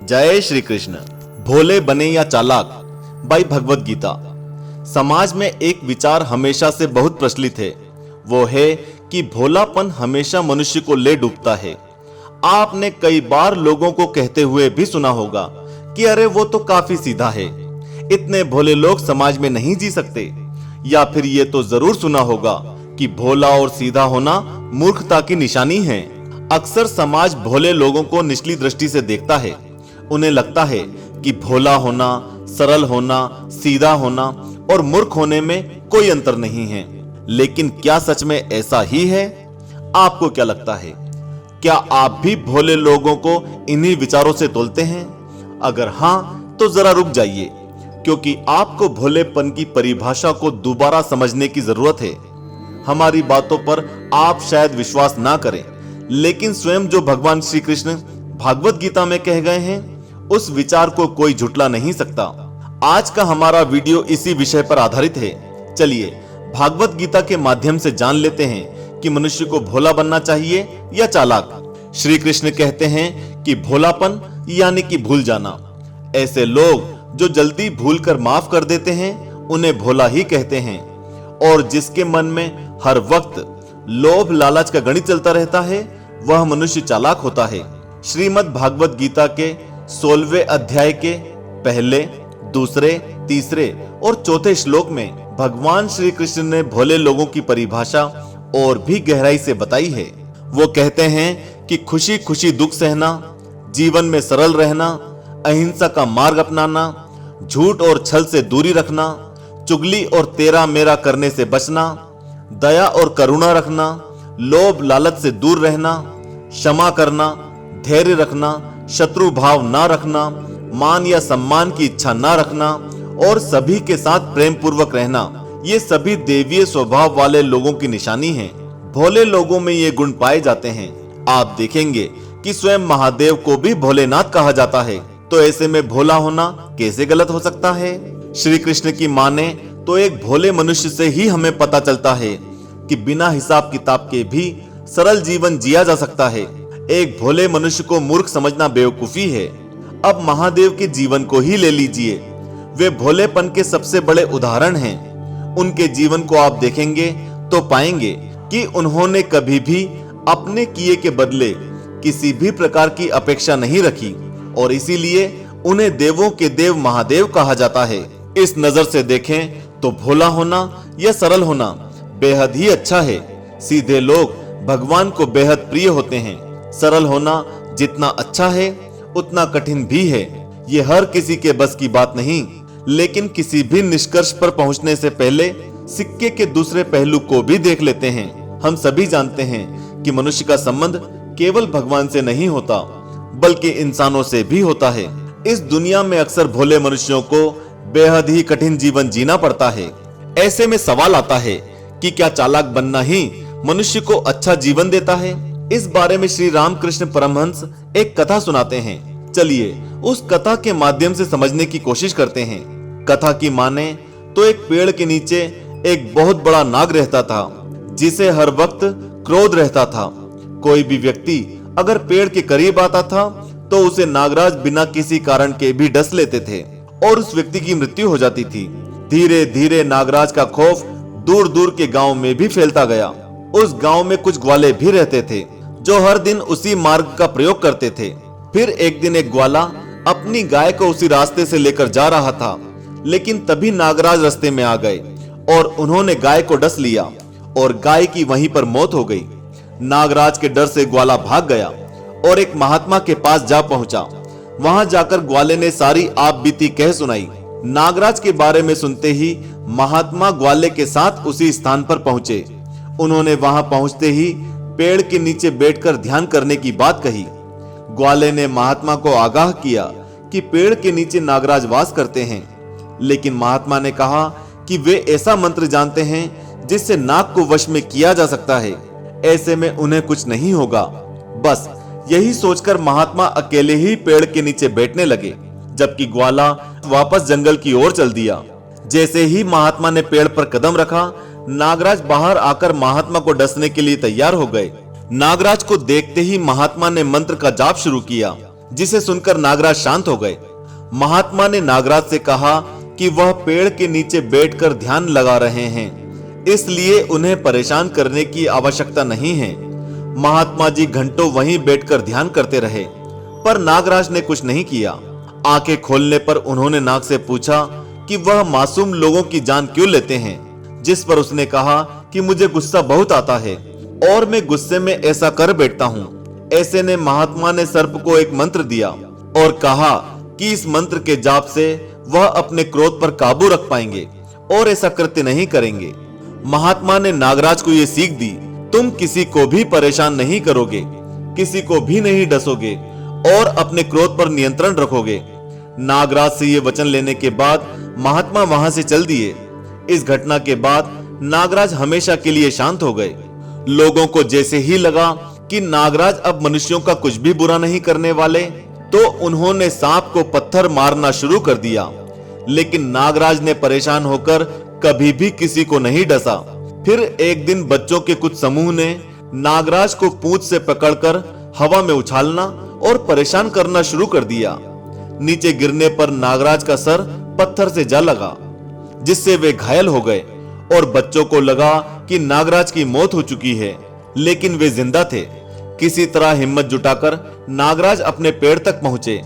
जय श्री कृष्ण। भोले बने या चालाक बाई भगवत गीता। समाज में एक विचार हमेशा से बहुत प्रचलित है, वो है कि भोलापन हमेशा मनुष्य को ले डूबता है। आपने कई बार लोगों को कहते हुए भी सुना होगा कि अरे वो तो काफी सीधा है, इतने भोले लोग समाज में नहीं जी सकते। या फिर ये तो जरूर सुना होगा कि भोला और सीधा होना मूर्खता की निशानी है। अक्सर समाज भोले लोगों को निचली दृष्टि से देखता है। उन्हें लगता है कि भोला होना, सरल होना, सीधा होना और मूर्ख होने में कोई अंतर नहीं है। लेकिन क्या सच में ऐसा ही है? आपको क्या लगता है? क्या आप भी भोले लोगों को इन्हीं विचारों से तोलते हैं? अगर हां, तो जरा रुक जाइए, क्योंकि आपको भोलेपन की परिभाषा को दोबारा समझने की जरूरत है। हमारी बातों पर आप शायद विश्वास ना करें, लेकिन स्वयं जो भगवान श्री कृष्ण भागवत गीता में कह गए हैं, उस विचार को कोई झुटला नहीं सकता। आज का हमारा वीडियो इसी विषय पर आधारित है। चलिए भागवत गीता के माध्यम से जान लेते हैं कि मनुष्य को भोला बनना चाहिए या चालाक। श्री कृष्ण कहते हैं कि भोलापन यानी कि भूल जाना। ऐसे लोग जो जल्दी भूल कर माफ कर देते हैं, उन्हें भोला ही कहते हैं। और जिसके मन में हर वक्त लोभ लालच का गणित चलता रहता है, वह मनुष्य चालाक होता है। श्रीमद् भागवत गीता के 16वें अध्याय के पहले, दूसरे, तीसरे और चौथे श्लोक में भगवान श्री कृष्ण ने भोले लोगों की परिभाषा और भी गहराई से बताई है। वो कहते हैं कि खुशी खुशी दुख सहना, जीवन में सरल रहना, अहिंसा का मार्ग अपनाना, झूठ और छल से दूरी रखना, चुगली और तेरा मेरा करने से बचना, दया और करुणा रखना, लोभ लालच से दूर रहना, क्षमा करना, धैर्य रखना, शत्रु भाव ना रखना, मान या सम्मान की इच्छा ना रखना और सभी के साथ प्रेम पूर्वक रहना, ये सभी देवीय स्वभाव वाले लोगों की निशानी है। भोले लोगों में ये गुण पाए जाते हैं। आप देखेंगे कि स्वयं महादेव को भी भोलेनाथ कहा जाता है, तो ऐसे में भोला होना कैसे गलत हो सकता है? श्री कृष्ण की माने तो एक भोले मनुष्य से ही हमें पता चलता है कि बिना हिसाब किताब के भी सरल जीवन जिया जा सकता है। एक भोले मनुष्य को मूर्ख समझना बेवकूफी है। अब महादेव के जीवन को ही ले लीजिए, वे भोलेपन के सबसे बड़े उदाहरण हैं। उनके जीवन को आप देखेंगे तो पाएंगे कि उन्होंने कभी भी अपने किए के बदले किसी भी प्रकार की अपेक्षा नहीं रखी और इसीलिए उन्हें देवों के देव महादेव कहा जाता है। इस नजर से देखें तो भोला होना या सरल होना बेहद ही अच्छा है। सीधे लोग भगवान को बेहद प्रिय होते हैं। सरल होना जितना अच्छा है उतना कठिन भी है। ये हर किसी के बस की बात नहीं, लेकिन किसी भी निष्कर्ष पर पहुंचने से पहले सिक्के के दूसरे पहलू को भी देख लेते हैं। हम सभी जानते हैं कि मनुष्य का संबंध केवल भगवान से नहीं होता, बल्कि इंसानों से भी होता है। इस दुनिया में अक्सर भोले मनुष्यों को बेहद ही कठिन जीवन जीना पड़ता है। ऐसे में सवाल आता है कि क्या चालाक बनना ही मनुष्य को अच्छा जीवन देता है? इस बारे में श्री रामकृष्ण परमहंस एक कथा सुनाते हैं। चलिए उस कथा के माध्यम से समझने की कोशिश करते हैं। कथा की माने तो एक पेड़ के नीचे एक बहुत बड़ा नाग रहता था, जिसे हर वक्त क्रोध रहता था। कोई भी व्यक्ति अगर पेड़ के करीब आता था तो उसे नागराज बिना किसी कारण के भी डस लेते थे और उस व्यक्ति की मृत्यु हो जाती थी। धीरे धीरे नागराज का खौफ दूर दूर के गांव में भी फैलता गया। उस गांव में कुछ ग्वाले भी रहते थे जो हर दिन उसी मार्ग का प्रयोग करते थे। फिर एक दिन एक ग्वाला अपनी गाय को उसी रास्ते से लेकर जा रहा था, लेकिन तभी नागराज रास्ते में आ गए और उन्होंने गाय को डस लिया और गाय की वहीं पर मौत हो गई। नागराज के डर से ग्वाला भाग गया और एक महात्मा के पास जा पहुंचा। वहां जाकर ग्वाले ने सारी आप बीती कह सुनाई। नागराज के बारे में सुनते ही महात्मा ग्वाले के साथ उसी स्थान पर पहुंचे। उन्होंने वहां पहुंचते ही पेड़ के नीचे बैठकर ध्यान करने की बात कही। ग्वाले ने महात्मा को आगाह किया कि पेड़ के नीचे नागराज वास करते हैं, लेकिन महात्मा ने कहा कि वे ऐसा मंत्र जानते हैं जिससे नाग को वश में किया जा सकता है। ऐसे में उन्हें कुछ नहीं होगा। बस यही सोचकर महात्मा अकेले ही पेड़ के नीचे बैठने लगे, जबकि ग्वाला वापस जंगल की ओर चल दिया। जैसे ही महात्मा ने पेड़ पर कदम रखा, नागराज बाहर आकर महात्मा को डसने के लिए तैयार हो गए। नागराज को देखते ही महात्मा ने मंत्र का जाप शुरू किया, जिसे सुनकर नागराज शांत हो गए। महात्मा ने नागराज से कहा कि वह पेड़ के नीचे बैठकर ध्यान लगा रहे हैं, इसलिए उन्हें परेशान करने की आवश्यकता नहीं है। महात्मा जी घंटों वहीं बैठकर ध्यान करते रहे, पर नागराज ने कुछ नहीं किया। आंखें खोलने पर उन्होंने नाग से पूछा कि वह मासूम लोगों की जान क्यों लेते हैं, जिस पर उसने कहा कि मुझे गुस्सा बहुत आता है और मैं गुस्से में ऐसा कर बैठता हूँ। ऐसे ने महात्मा ने सर्प को एक मंत्र दिया और कहा कि इस मंत्र के जाप से वह अपने क्रोध पर काबू रख पाएंगे और ऐसा कृत्य नहीं करेंगे। महात्मा ने नागराज को यह सीख दी, तुम किसी को भी परेशान नहीं करोगे, किसी को भी नहीं डसोगे और अपने क्रोध पर नियंत्रण रखोगे। नागराज से ये वचन लेने के बाद महात्मा वहां से चल दिए। इस घटना के बाद नागराज हमेशा के लिए शांत हो गए। लोगों को जैसे ही लगा कि नागराज अब मनुष्यों का कुछ भी बुरा नहीं करने वाले, तो उन्होंने सांप को पत्थर मारना शुरू कर दिया। लेकिन नागराज ने परेशान होकर कभी भी किसी को नहीं डसा। फिर एक दिन बच्चों के कुछ समूह ने नागराज को पूंछ से पकड़कर हवा में उछालना और परेशान करना शुरू कर दिया। नीचे गिरने पर नागराज का सर पत्थर से जा लगा, जिससे वे घायल हो गए और बच्चों को लगा कि नागराज की मौत हो चुकी है, लेकिन वे जिंदा थे। किसी तरह हिम्मत जुटाकर नागराज अपने पेड़ तक पहुंचे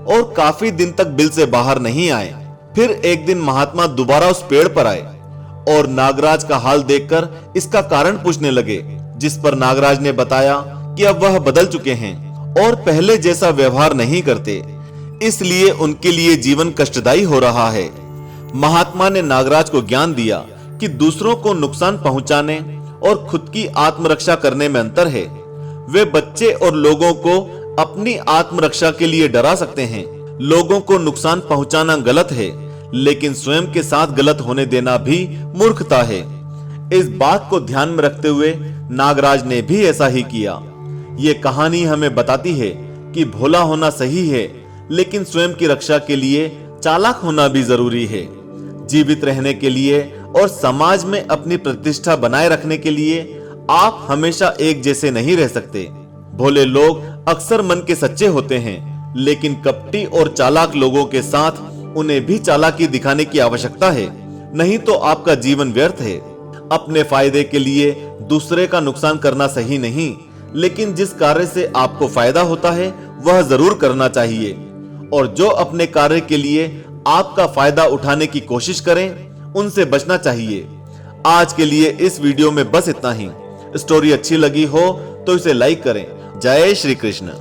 और काफी दिन तक बिल से बाहर नहीं आए। फिर एक दिन महात्मा दोबारा उस पेड़ पर आए और नागराज का हाल देखकर इसका कारण पूछने लगे, जिस पर नागराज ने बताया कि अब वह बदल चुके हैं और पहले जैसा व्यवहार नहीं करते, इसलिए उनके लिए जीवन कष्टदायी हो रहा है। महात्मा ने नागराज को ज्ञान दिया कि दूसरों को नुकसान पहुंचाने और खुद की आत्मरक्षा करने में अंतर है। वे बच्चे और लोगों को अपनी आत्मरक्षा के लिए डरा सकते हैं। लोगों को नुकसान पहुंचाना गलत है, लेकिन स्वयं के साथ गलत होने देना भी मूर्खता है। इस बात को ध्यान में रखते हुए नागराज ने भी ऐसा ही किया। ये कहानी हमें बताती है कि भोला होना सही है, लेकिन स्वयं की रक्षा के लिए चालाक होना भी जरूरी है। जीवित रहने के लिए और समाज में अपनी प्रतिष्ठा बनाए रखने के लिए आप हमेशा एक जैसे नहीं रह सकते। भोले लोग अक्सर मन के सच्चे होते हैं, लेकिन कपटी और चालाक लोगों के साथ उन्हें भी चालाकी दिखाने की आवश्यकता है, नहीं तो आपका जीवन व्यर्थ है। अपने फायदे के लिए दूसरे का नुकसान करना सही नहीं, लेकिन जिस कार्य से आपको फायदा होता है वह जरूर करना चाहिए। और जो अपने कार्य के लिए आपका फायदा उठाने की कोशिश करें, उनसे बचना चाहिए। आज के लिए इस वीडियो में बस इतना ही। स्टोरी अच्छी लगी हो तो इसे लाइक करें। जय श्री कृष्ण।